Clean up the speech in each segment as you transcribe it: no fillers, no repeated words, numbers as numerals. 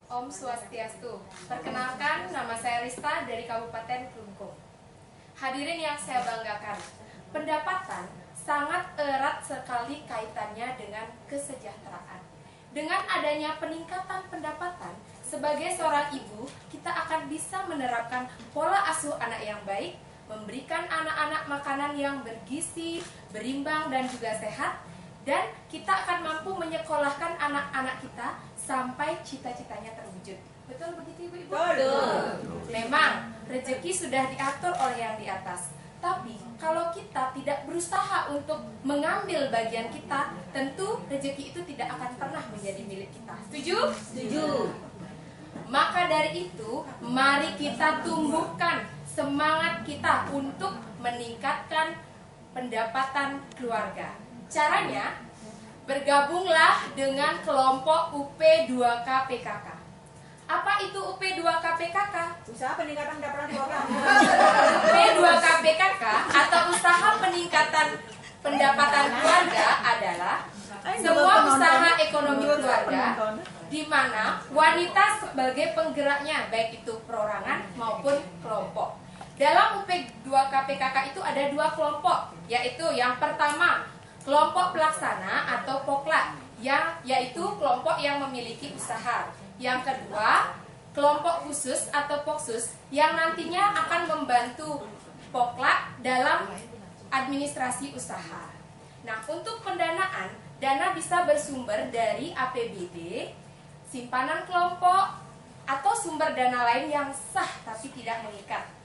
Om Swastiastu. Perkenalkan, nama saya Rista dari Kabupaten Klungkung. Hadirin yang saya banggakan, pendapatan sangat erat sekali kaitannya dengan kesejahteraan. Dengan adanya peningkatan pendapatan, sebagai seorang ibu, kita akan bisa menerapkan pola asuh anak yang baik, memberikan anak-anak makanan yang bergizi, berimbang dan juga sehat, dan kita akan mampu menyekolahkan anak-anak kita sampai cita-citanya terwujud. Betul begitu Ibu-ibu? Betul. Memang rezeki sudah diatur oleh yang di atas. Tapi kalau kita tidak berusaha untuk mengambil bagian kita, tentu rezeki itu tidak akan pernah menjadi milik kita. Setuju? Setuju. Maka dari itu, mari kita tumbuhkan semangat kita untuk meningkatkan pendapatan keluarga. Caranya, bergabunglah dengan kelompok UP2K PKK. Apa itu UP2K PKK? Usaha peningkatan pendapatan keluarga. UP2K PKK atau usaha peningkatan pendapatan keluarga adalah semua usaha ekonomi keluarga di mana wanita sebagai penggeraknya, baik itu perorangan maupun kelompok. Dalam UP2K PKK itu ada dua kelompok, yaitu yang pertama kelompok pelaksana atau poklat, yaitu kelompok yang memiliki usaha. Yang kedua, kelompok khusus atau poksus yang nantinya akan membantu poklat dalam administrasi usaha. Nah, untuk pendanaan, dana bisa bersumber dari APBD, simpanan kelompok, atau sumber dana lain yang sah tapi tidak mengikat.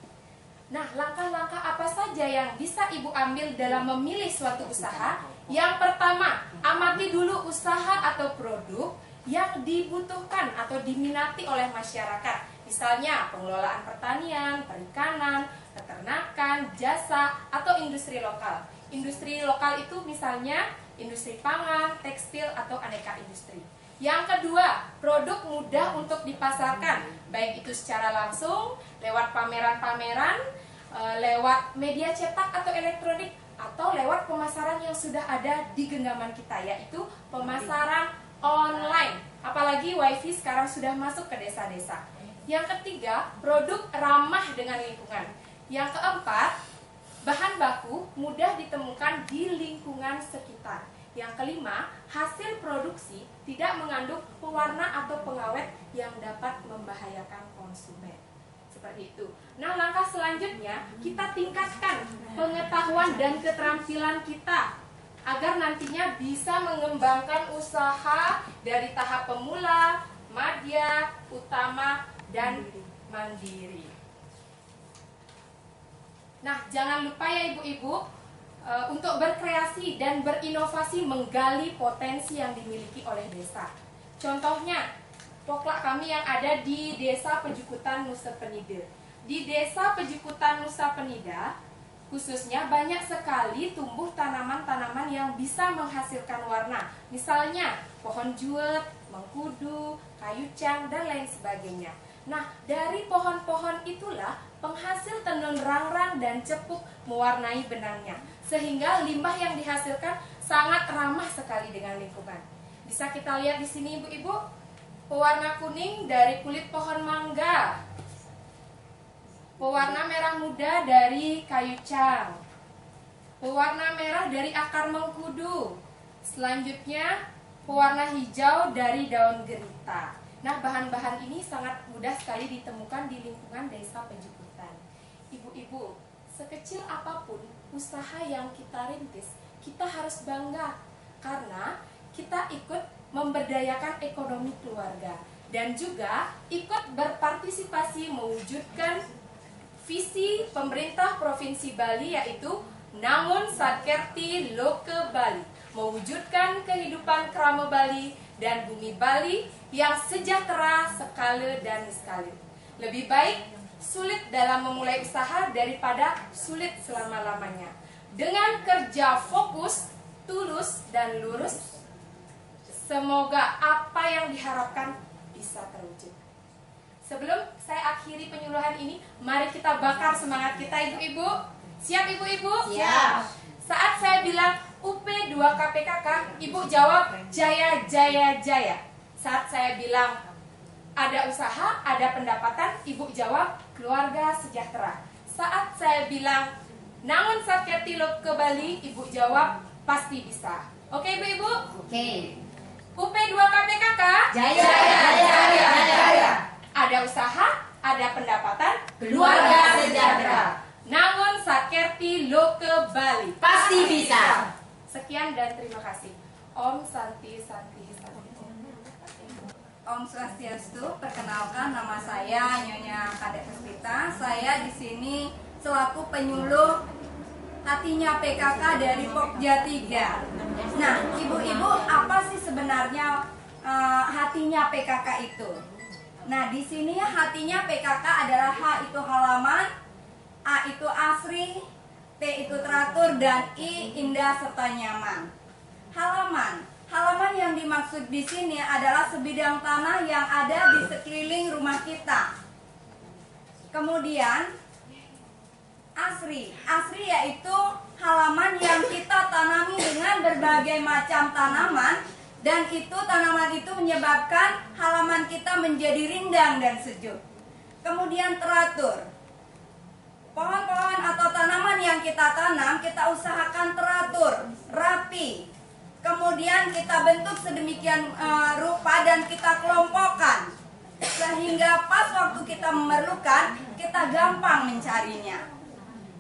Nah, langkah-langkah apa saja yang bisa Ibu ambil dalam memilih suatu usaha? Yang pertama, amati dulu usaha atau produk yang dibutuhkan atau diminati oleh masyarakat. Misalnya pengelolaan pertanian, perikanan, peternakan, jasa, atau industri lokal. Industri lokal itu misalnya industri pangan, tekstil, atau aneka industri. Yang kedua, produk mudah untuk dipasarkan, baik itu secara langsung, lewat pameran-pameran, lewat media cetak atau elektronik, atau lewat pemasaran yang sudah ada di genggaman kita, yaitu pemasaran online. Apalagi wifi sekarang sudah masuk ke desa-desa. Yang ketiga, produk ramah dengan lingkungan. Yang keempat, bahan baku mudah ditemukan di lingkungan sekitar. Yang kelima, hasil produksi tidak mengandung pewarna atau pengawet yang dapat membahayakan konsumen. Seperti itu. Nah, langkah selanjutnya kita tingkatkan pengetahuan dan keterampilan kita agar nantinya bisa mengembangkan usaha dari tahap pemula, madya, utama, dan mandiri. Nah, jangan lupa ya ibu-ibu, untuk berkreasi dan berinovasi menggali potensi yang dimiliki oleh desa. Contohnya, poklat kami yang ada di Desa Pejukutan Nusa Penida. Di Desa Pejukutan Nusa Penida, khususnya banyak sekali tumbuh tanaman-tanaman yang bisa menghasilkan warna. Misalnya pohon juet, mengkudu, kayu cang, dan lain sebagainya. Nah, dari pohon-pohon itulah penghasil tenun rangrang dan cepuk mewarnai benangnya. Sehingga limbah yang dihasilkan sangat ramah sekali dengan lingkungan. Bisa kita lihat di sini ibu-ibu, pewarna kuning dari kulit pohon mangga, pewarna merah muda dari kayu cang, pewarna merah dari akar mengkudu, selanjutnya pewarna hijau dari daun gerita. Nah, bahan-bahan ini sangat mudah sekali ditemukan di lingkungan Desa Pejukutan. Ibu-ibu, sekecil apapun usaha yang kita rintis, kita harus bangga karena kita ikut memberdayakan ekonomi keluarga dan juga ikut berpartisipasi mewujudkan visi pemerintah Provinsi Bali, yaitu Namun Sakerti Loke Bali, mewujudkan kehidupan kerama Bali dan bumi Bali yang sejahtera sekala dan sekali. Lebih baik sulit dalam memulai usaha daripada sulit selama-lamanya. Dengan kerja fokus, tulus, dan lurus, semoga apa yang diharapkan bisa terwujud. Sebelum saya akhiri penyuluhan ini, mari kita bakar semangat kita ibu-ibu. Siap ibu-ibu? Siap. Saat saya bilang UP2K PKK, ibu jawab jaya jaya jaya. Saat saya bilang Ada usaha, ada pendapatan, Ibu jawab keluarga sejahtera. Saat saya bilang nangun sakerti lo ke Bali, Ibu jawab pasti bisa. Oke Ibu-Ibu? Oke. UP2 KPKK Jaya, jaya, jaya, jaya. ada usaha, ada pendapatan, Keluarga sejahtera. Nangun sakerti lo ke Bali. Pasti bisa. Sekian dan terima kasih. Om Santi Santi Santi. Om Swastiastu, perkenalkan nama saya Nyonya Kadek Puspita. Saya di sini selaku penyuluh hatinya PKK dari Pokja 3. Nah, ibu-ibu, apa sih sebenarnya hatinya PKK itu? Nah, di sini hatinya PKK adalah H itu halaman, A itu asri, T itu teratur, dan I indah serta nyaman. Halaman yang dimaksud di sini adalah sebidang tanah yang ada di sekeliling rumah kita. Kemudian asri yaitu halaman yang kita tanami dengan berbagai macam tanaman, dan itu tanaman itu menyebabkan halaman kita menjadi rindang dan sejuk. Kemudian teratur. Pohon-pohon atau tanaman yang kita tanam, kita usahakan teratur, rapi. Kemudian kita bentuk sedemikian rupa dan kita kelompokkan, sehingga pas waktu kita memerlukan, kita gampang mencarinya.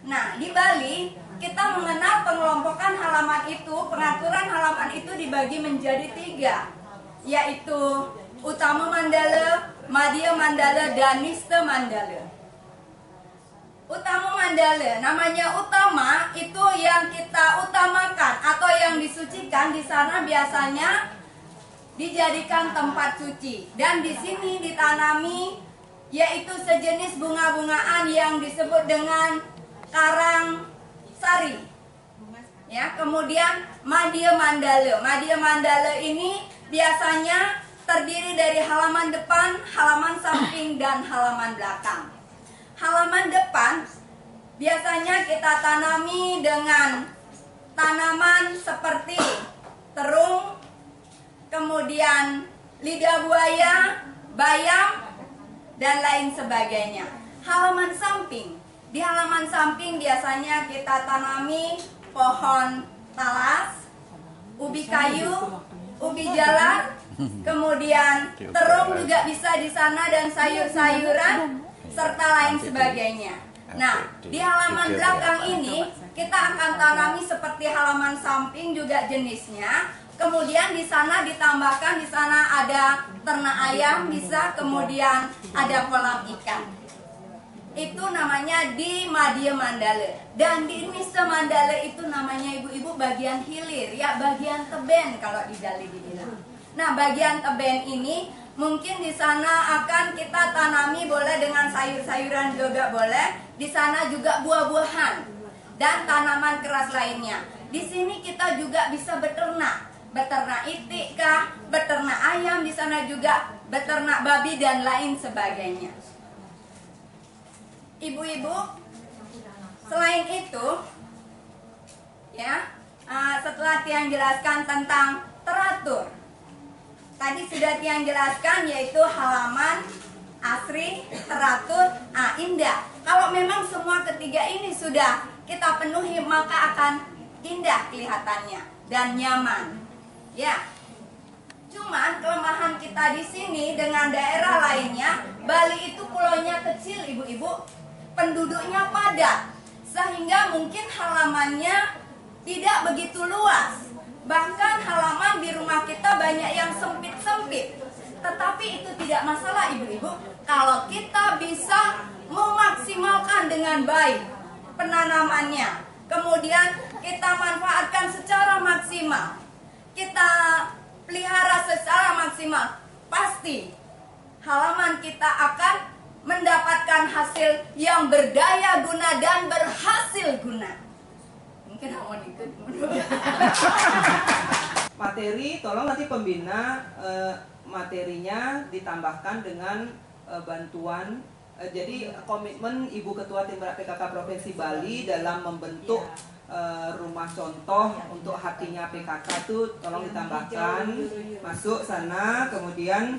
Nah, di Bali kita mengenal pengelompokan halaman itu, pengaturan halaman itu dibagi menjadi 3, yaitu Utama Mandala, Madhya Mandala, dan Nista Mandala. Utama Mandala, namanya utama itu yang kita utamakan atau yang disucikan. Di sana biasanya dijadikan tempat suci, dan di sini ditanami yaitu sejenis bunga-bungaan yang disebut dengan karang sari. Ya, kemudian Madhya Mandala ini biasanya terdiri dari halaman depan, halaman samping, dan halaman belakang. Halaman depan biasanya kita tanami dengan tanaman seperti terung, kemudian lidah buaya, bayam, dan lain sebagainya. Halaman samping, di halaman samping biasanya kita tanami pohon talas, ubi kayu, ubi jalar, kemudian terung juga bisa di sana, dan sayur-sayuran serta lain sebagainya. Nah, di halaman belakang ini kita akan tanami seperti halaman samping juga jenisnya. Kemudian di sana ditambahkan, di sana ada ternak ayam bisa, kemudian ada kolam ikan. Itu namanya di Madhya Mandala. Dan di Nista Mandala itu namanya ibu-ibu bagian hilir, ya bagian teben kalau di Bali dibilang. Nah, bagian teben ini mungkin di sana akan kita tanami, boleh dengan sayur-sayuran juga boleh. Di sana juga buah-buahan dan tanaman keras lainnya. Di sini kita juga bisa beternak itik kah, beternak ayam, di sana juga beternak babi dan lain sebagainya. Ibu-ibu, selain itu, ya, setelah Tiang jelaskan tentang teratur, tadi sudah Tiang jelaskan yaitu halaman, asri, teratur, indah. Kalau memang semua ketiga ini sudah kita penuhi, maka akan indah kelihatannya dan nyaman. Ya. Cuman kelemahan kita di sini dengan daerah lainnya, Bali itu pulaunya kecil, ibu-ibu, penduduknya padat, sehingga mungkin halamannya tidak begitu luas. Bahkan halaman di rumah kita banyak yang sempit-sempit. Tetapi itu tidak masalah, ibu-ibu, kalau kita bisa memaksimalkan dengan baik penanamannya, kemudian kita manfaatkan secara maksimal, kita pelihara secara maksimal, pasti halaman kita akan mendapatkan hasil yang berdaya guna dan berhasil guna. Mungkin mau ikut. Materi, tolong nanti pembina materinya ditambahkan dengan bantuan. Jadi komitmen Ibu Ketua Tim Gerak PKK Provinsi Bali dalam membentuk rumah contoh untuk hatinya PKK itu tolong ditambahkan masuk sana. Kemudian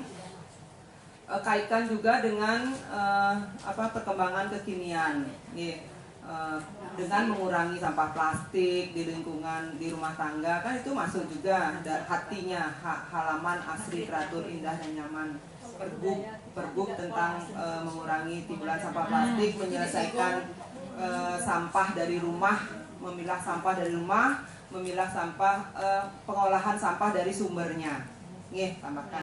kaitkan juga dengan perkembangan kekinian, dengan mengurangi sampah plastik di lingkungan di rumah tangga, kan itu masuk juga hatinya halaman asri teratur indah dan nyaman. Pergub tentang mengurangi timbulan sampah plastik, menyelesaikan sampah dari rumah, memilah sampah dari rumah, memilah sampah pengolahan sampah dari sumbernya. Tambahkan.